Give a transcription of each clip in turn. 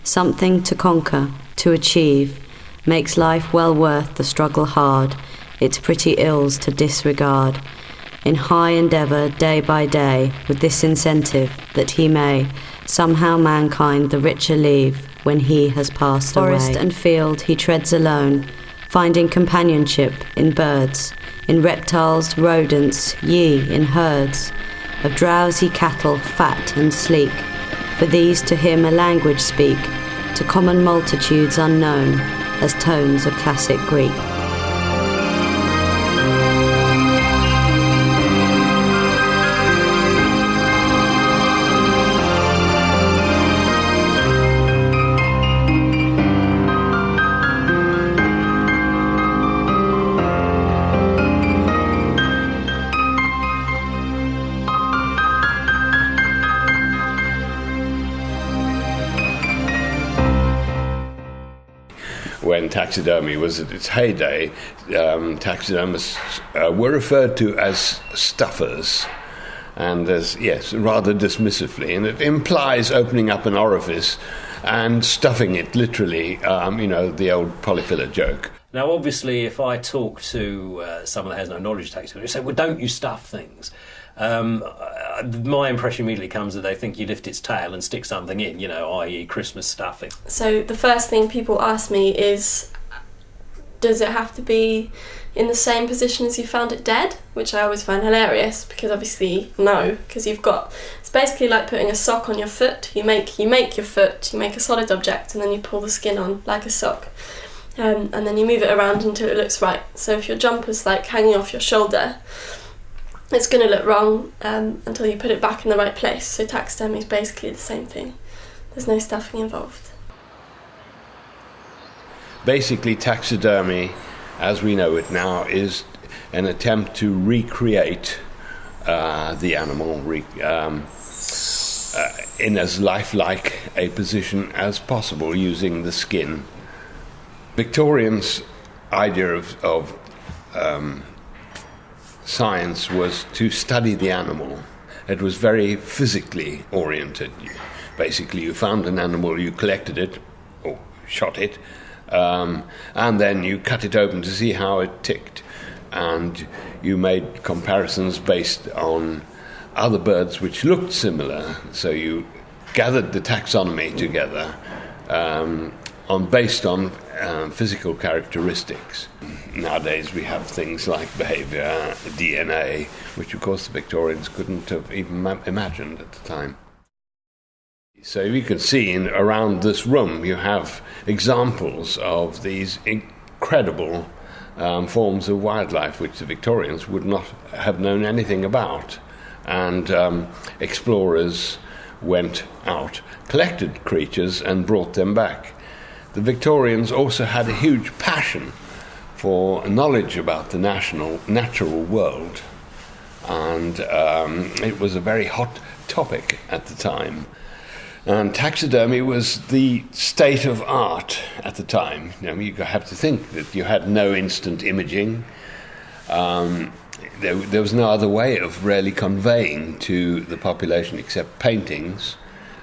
something to conquer, to achieve, makes life well worth the struggle hard, its pretty ills to disregard. In high endeavour day by day, with this incentive, that he may somehow mankind the richer leave when he has passed away. Forest and field he treads alone, finding companionship in birds, in reptiles, rodents, ye, in herds, of drowsy cattle, fat and sleek, for these to him a language speak, to common multitudes unknown, as tones of classic Greek. When taxidermy was at its heyday, taxidermists were referred to as stuffers, and as, yes, rather dismissively, and it implies opening up an orifice and stuffing it literally, the old polyfiller joke. Now, obviously, if I talk to someone that has no knowledge of taxidermy, they say, well, don't you stuff things? My impression immediately comes that they think you lift its tail and stick something in, i.e. Christmas stuffing. So the first thing people ask me is, does it have to be in the same position as you found it dead? Which I always find hilarious, because obviously no, because it's basically like putting a sock on your foot. You make your foot, you make a solid object, and then you pull the skin on like a sock. And then you move it around until it looks right. So if your jumper's like hanging off your shoulder, it's going to look wrong until you put it back in the right place. So taxidermy is basically the same thing. There's no stuffing involved. Basically, taxidermy, as we know it now, is an attempt to recreate the animal in as lifelike a position as possible using the skin. Victorians' idea of science was to study the animal. It was very physically oriented. Basically, you found an animal, you collected it, or shot it, and then you cut it open to see how it ticked. And you made comparisons based on other birds which looked similar. So you gathered the taxonomy together based on physical characteristics. Nowadays we have things like behavior, DNA, which of course the Victorians couldn't have even imagined at the time. So you can see around this room you have examples of these incredible forms of wildlife which the Victorians would not have known anything about. And explorers went out, collected creatures and brought them back. The Victorians also had a huge passion for knowledge about the natural world, and it was a very hot topic at the time. And taxidermy was the state of art at the time. You have to think that you had no instant imaging. There was no other way of really conveying to the population except paintings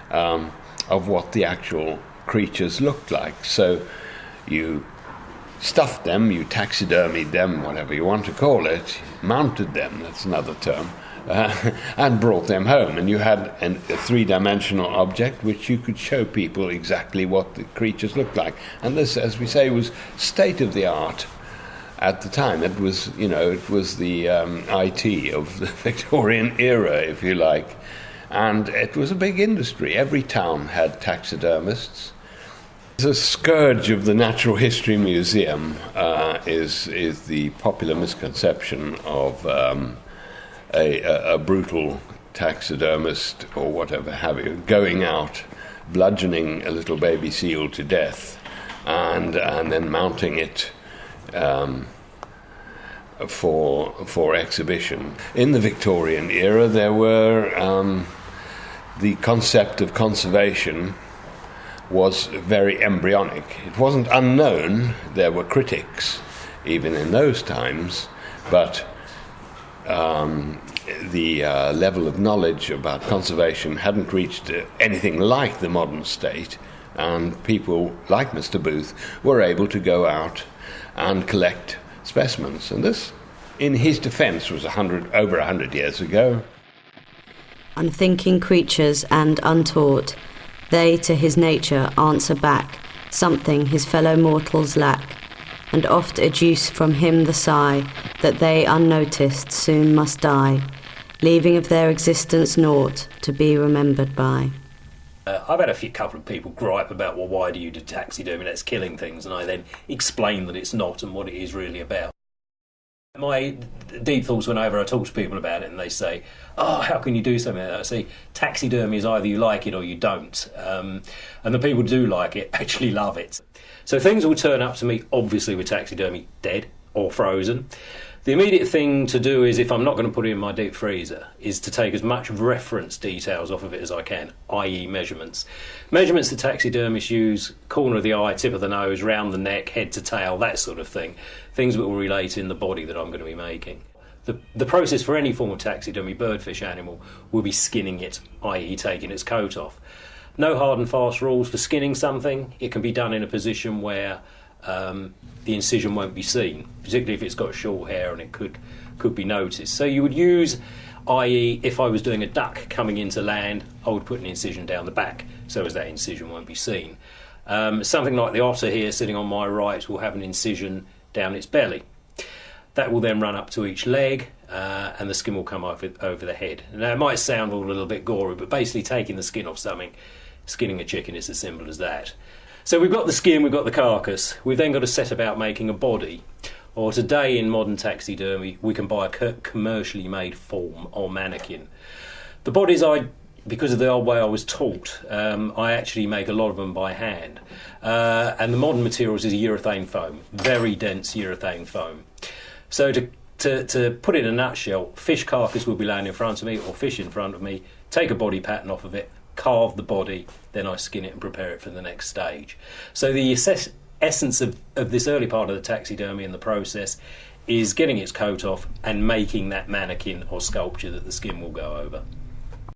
of what the actual creatures looked like. So you stuffed them, you taxidermied them, whatever you want to call it, mounted them, that's another term, and brought them home. And you had a three-dimensional object which you could show people exactly what the creatures looked like. And this, as we say, was state-of-the-art at the time. It was, it was the IT of the Victorian era, if you like. And it was a big industry. Every town had taxidermists. The scourge of the Natural History Museum is the popular misconception of a brutal taxidermist or whatever have you going out, bludgeoning a little baby seal to death, and then mounting it for exhibition. In the Victorian era, there were the concept of conservation was very embryonic. It wasn't unknown. There were critics, even in those times, but the level of knowledge about conservation hadn't reached anything like the modern state, and people like Mr. Booth were able to go out and collect specimens. And this, in his defence, was over 100 years ago. Unthinking creatures and untaught, they to his nature answer back something his fellow mortals lack, and oft educe from him the sigh that they unnoticed soon must die, leaving of their existence naught to be remembered by. I've had a couple of people gripe about, well, why do you do taxidermy? That's killing things. And I then explain that it's not and what it is really about. My deep thoughts whenever I talk to people about it, and they say, oh, how can you do something like that? I say, taxidermy is either you like it or you don't. And the people who do like it actually love it. So things will turn up to me, obviously with taxidermy, dead or frozen. The immediate thing to do is, if I'm not going to put it in my deep freezer, is to take as much reference details off of it as I can, i.e. measurements. Measurements that taxidermists use: corner of the eye, tip of the nose, round the neck, head to tail, that sort of thing. Things that will relate in the body that I'm going to be making. The process for any form of taxidermy, birdfish animal, will be skinning it, i.e. taking its coat off. No hard and fast rules for skinning something. It can be done in a position where the incision won't be seen, particularly if it's got short hair and it could be noticed. So you would use, i.e. if I was doing a duck coming into land, I would put an incision down the back so as that incision won't be seen. Something like the otter here sitting on my right will have an incision down its belly. That will then run up to each leg, and the skin will come over the head. Now it might sound all a little bit gory, but basically taking the skin off something, skinning a chicken, is as simple as that. So we've got the skin, we've got the carcass, we've then got to set about making a body. Or today in modern taxidermy, we can buy a commercially made form or mannequin. The bodies, because of the old way I was taught, I actually make a lot of them by hand. And the modern materials is a urethane foam, very dense urethane foam. So to put it in a nutshell, fish carcass will be laying in front of me, or fish in front of me, take a body pattern off of it, carve the body, then I skin it and prepare it for the next stage. So the essence of this early part of the taxidermy and the process is getting its coat off and making that mannequin or sculpture that the skin will go over.